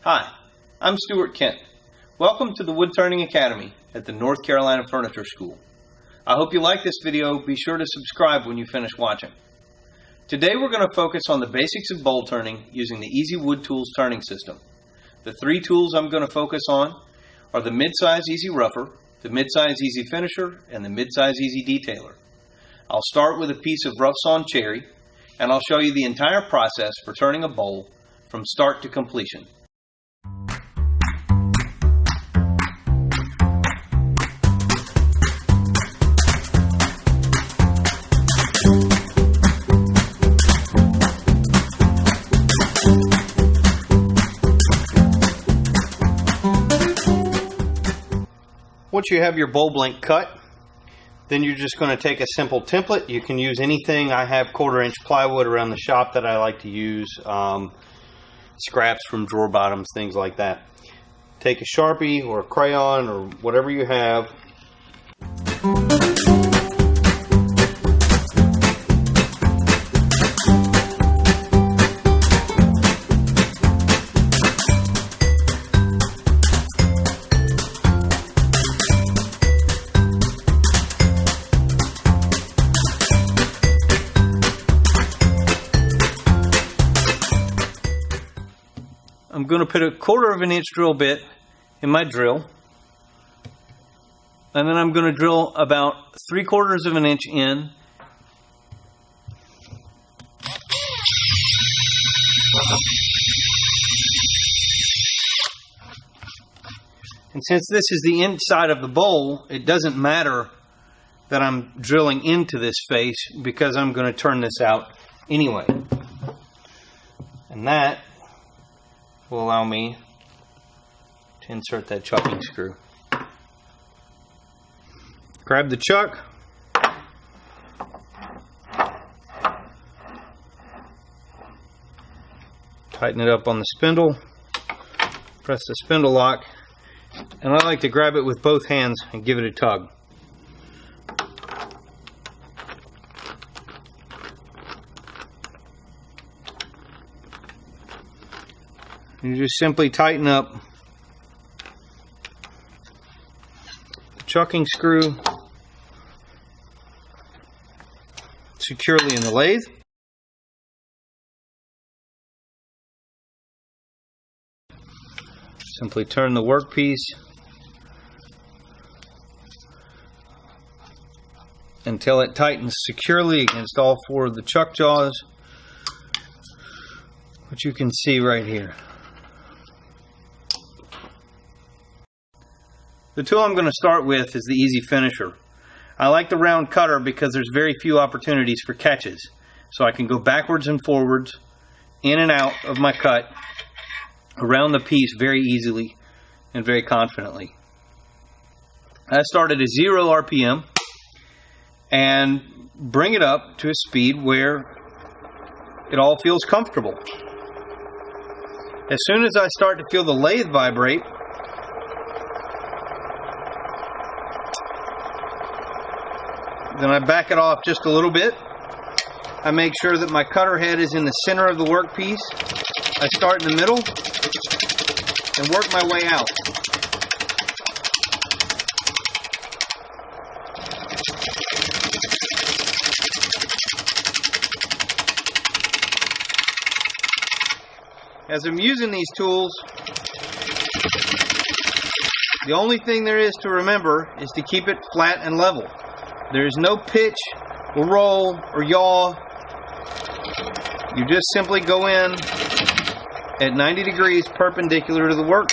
Hi, I'm Stuart Kent. Welcome to the Woodturning Academy at the North Carolina Furniture School. I hope you like this video. Be sure to subscribe when you finish watching. Today we're going to focus on the basics of bowl turning using the EasyWoodTools turning system. The three tools I'm going to focus on are the mid-size Easy Rougher, the mid-size Easy Finisher, and the mid-size Easy Detailer. I'll start with a piece of rough-sawn cherry, and I'll show you the entire process for turning a bowl from start to completion. Once you have your bowl blank cut, then you're just going to take a simple template. You can use anything. I have 1/4-inch plywood around the shop that I like to use, scraps from drawer bottoms, things like that. Take a Sharpie or a crayon or whatever you have. I'm going to put a 1/4-inch drill bit in my drill, and then I'm going to drill about 3/4 inch in. And since this is the inside of the bowl, it doesn't matter that I'm drilling into this face because I'm going to turn this out anyway. And that will allow me to insert that chucking screw. Grab the chuck, tighten it up on the spindle, press the spindle lock, and I like to grab it with both hands and give it a tug. You just simply tighten up the chucking screw securely in the lathe. Simply turn the workpiece until it tightens securely against all 4 of the chuck jaws, which you can see right here. The tool I'm going to start with is the Easy Finisher. I like the round cutter because there's very few opportunities for catches. So I can go backwards and forwards, in and out of my cut, around the piece very easily and very confidently. I start at a 0 RPM and bring it up to a speed where it all feels comfortable. As soon as I start to feel the lathe vibrate, then I back it off just a little bit. I make sure that my cutter head is in the center of the workpiece. I start in the middle and work my way out. As I'm using these tools, the only thing there is to remember is to keep it flat and level. There is no pitch or roll or yaw. You just simply go in at 90 degrees perpendicular to the work.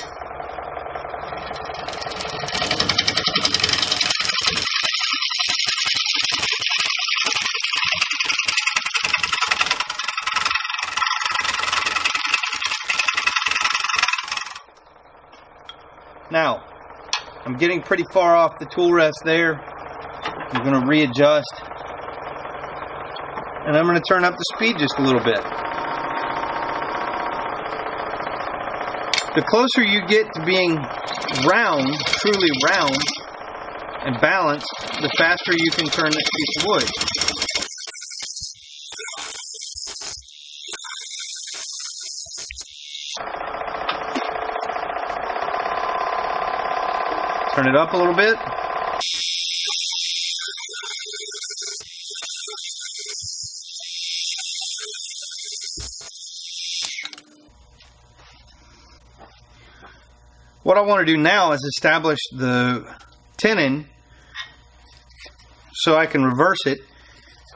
Now, I'm getting pretty far off the tool rest there. I'm going to readjust, and I'm going to turn up the speed just a little bit. The closer you get to being round, truly round, and balanced, the faster you can turn this piece of wood. Turn it up a little bit. What I want to do now is establish the tenon so I can reverse it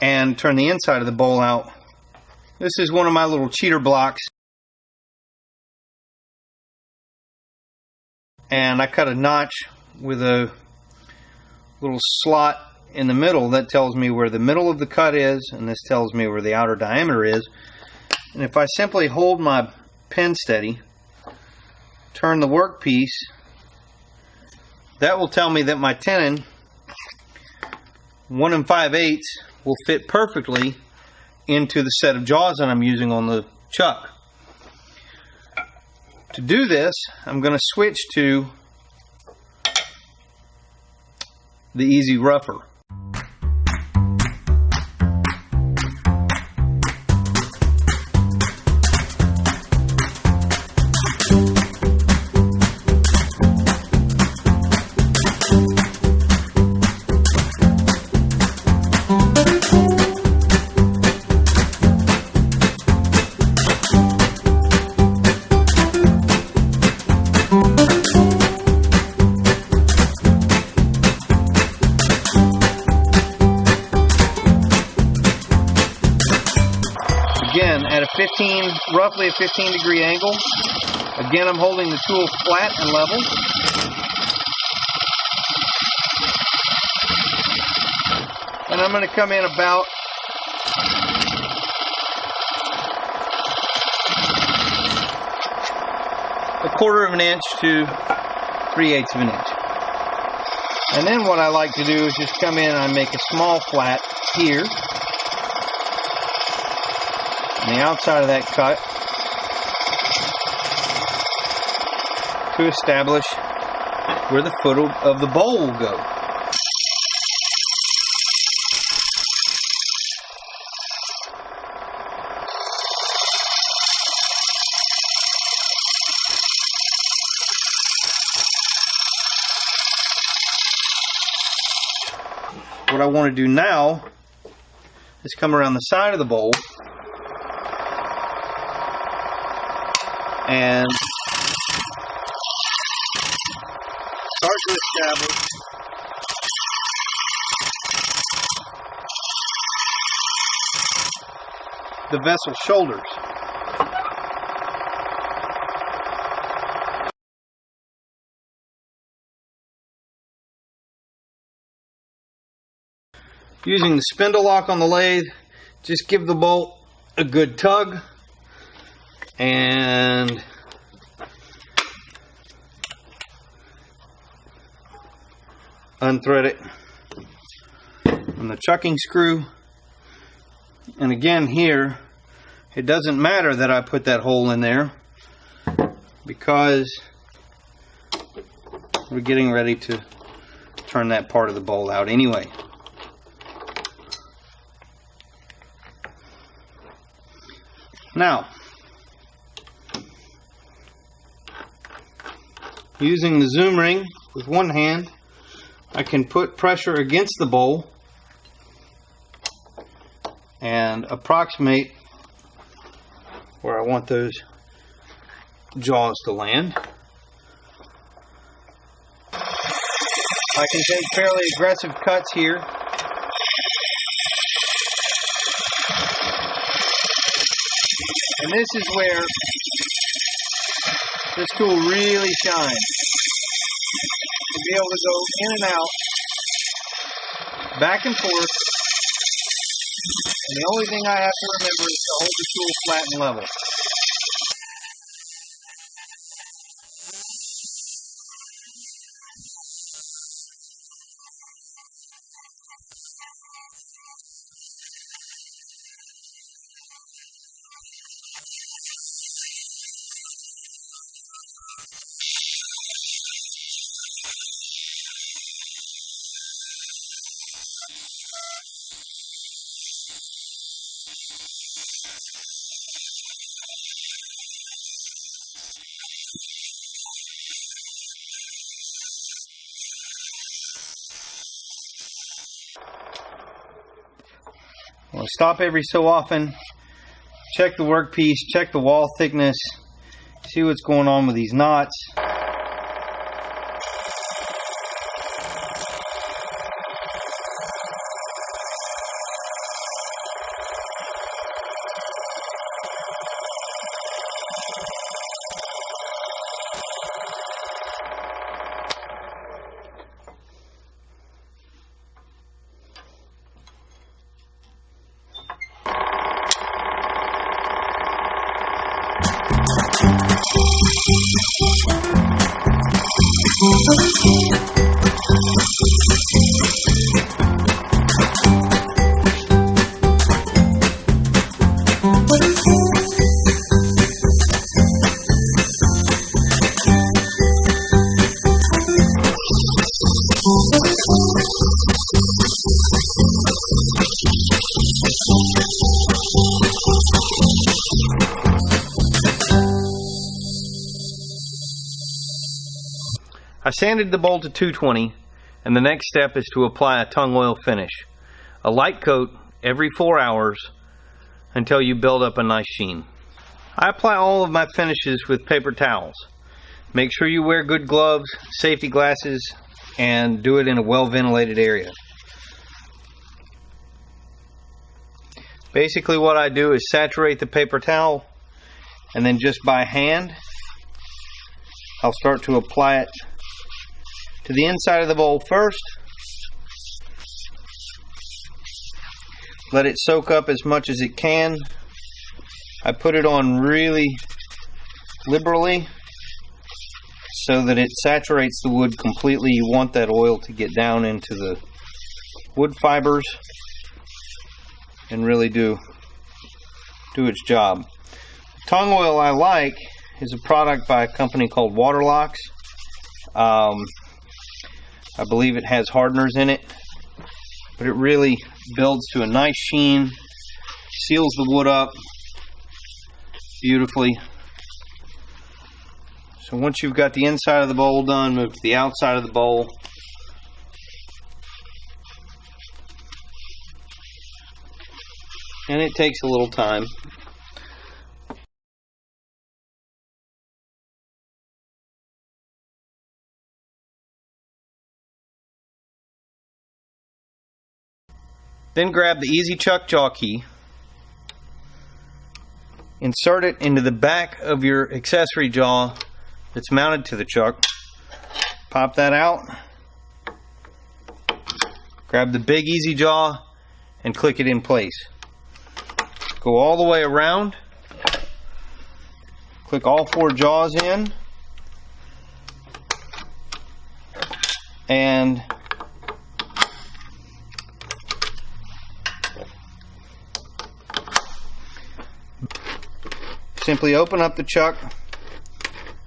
and turn the inside of the bowl out. This is one of my little cheater blocks, and I cut a notch with a little slot in the middle that tells me where the middle of the cut is, and this tells me where the outer diameter is. And if I simply hold my pen steady, turn the workpiece, that will tell me that my tenon 1 5/8 will fit perfectly into the set of jaws that I'm using on the chuck. To do this, I'm going to switch to the Easy Rougher. Again, at roughly a 15-degree angle. Again, I'm holding the tool flat and level. And I'm going to come in about a 1/4 of an inch to 3/8 of an inch. And then what I like to do is just come in and I make a small flat here on the outside of that cut to establish where the foot of the bowl will go. What I want to do now is come around the side of the bowl and start to establish the vessel shoulders. Using the spindle lock on the lathe, just give the bolt a good tug and unthread it from the chucking screw. And again here, it doesn't matter that I put that hole in there because we're getting ready to turn that part of the bowl out anyway. Now, using the zoom ring with one hand, I can put pressure against the bowl and approximate where I want those jaws to land. I can take fairly aggressive cuts here. And this is where this tool really shines. To be able to go in and out, back and forth, and the only thing I have to remember is to hold the tool flat and level. Stop every so often, check the workpiece, check the wall thickness, see what's going on with these knots. I sanded the bowl to 220, and the next step is to apply a tung oil finish. A light coat every 4 hours until you build up a nice sheen. I apply all of my finishes with paper towels. Make sure you wear good gloves, safety glasses, and do it in a well-ventilated area. Basically what I do is saturate the paper towel, and then just by hand I'll start to apply it to the inside of the bowl first. Let it soak up as much as it can. I put it on really liberally so that it saturates the wood completely. You want that oil to get down into the wood fibers and really do its job. Tung oil I like is a product by a company called Waterlocks. I believe it has hardeners in it, but it really builds to a nice sheen, seals the wood up beautifully. So once you've got the inside of the bowl done, move to the outside of the bowl. And it takes a little time. Then grab the Easy Chuck jaw key, insert it into the back of your accessory jaw that's mounted to the chuck, pop that out, grab the big Easy jaw and click it in place. Go all the way around, click all 4 jaws in, and simply open up the chuck.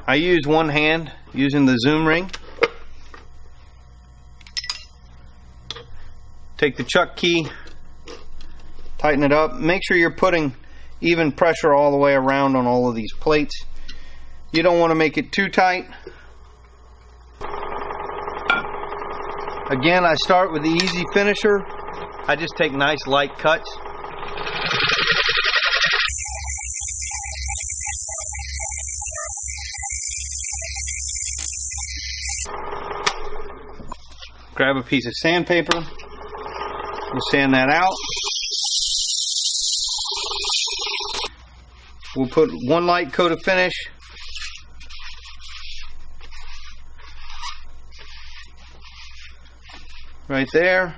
I use one hand using the zoom ring. Take the chuck key, tighten it up. Make sure you're putting even pressure all the way around on all of these plates. You don't want to make it too tight. Again, I start with the easy finisher. I just take nice light cuts. Grab a piece of sandpaper, we'll sand that out. We'll put one light coat of finish. Right there.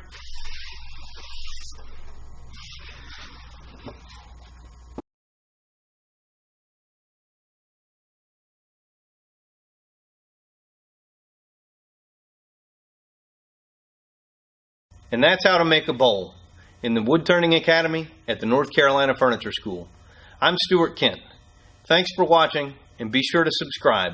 And that's how to make a bowl in the Wood Turning Academy at the North Carolina Furniture School. I'm Stuart Kent. Thanks for watching, and be sure to subscribe.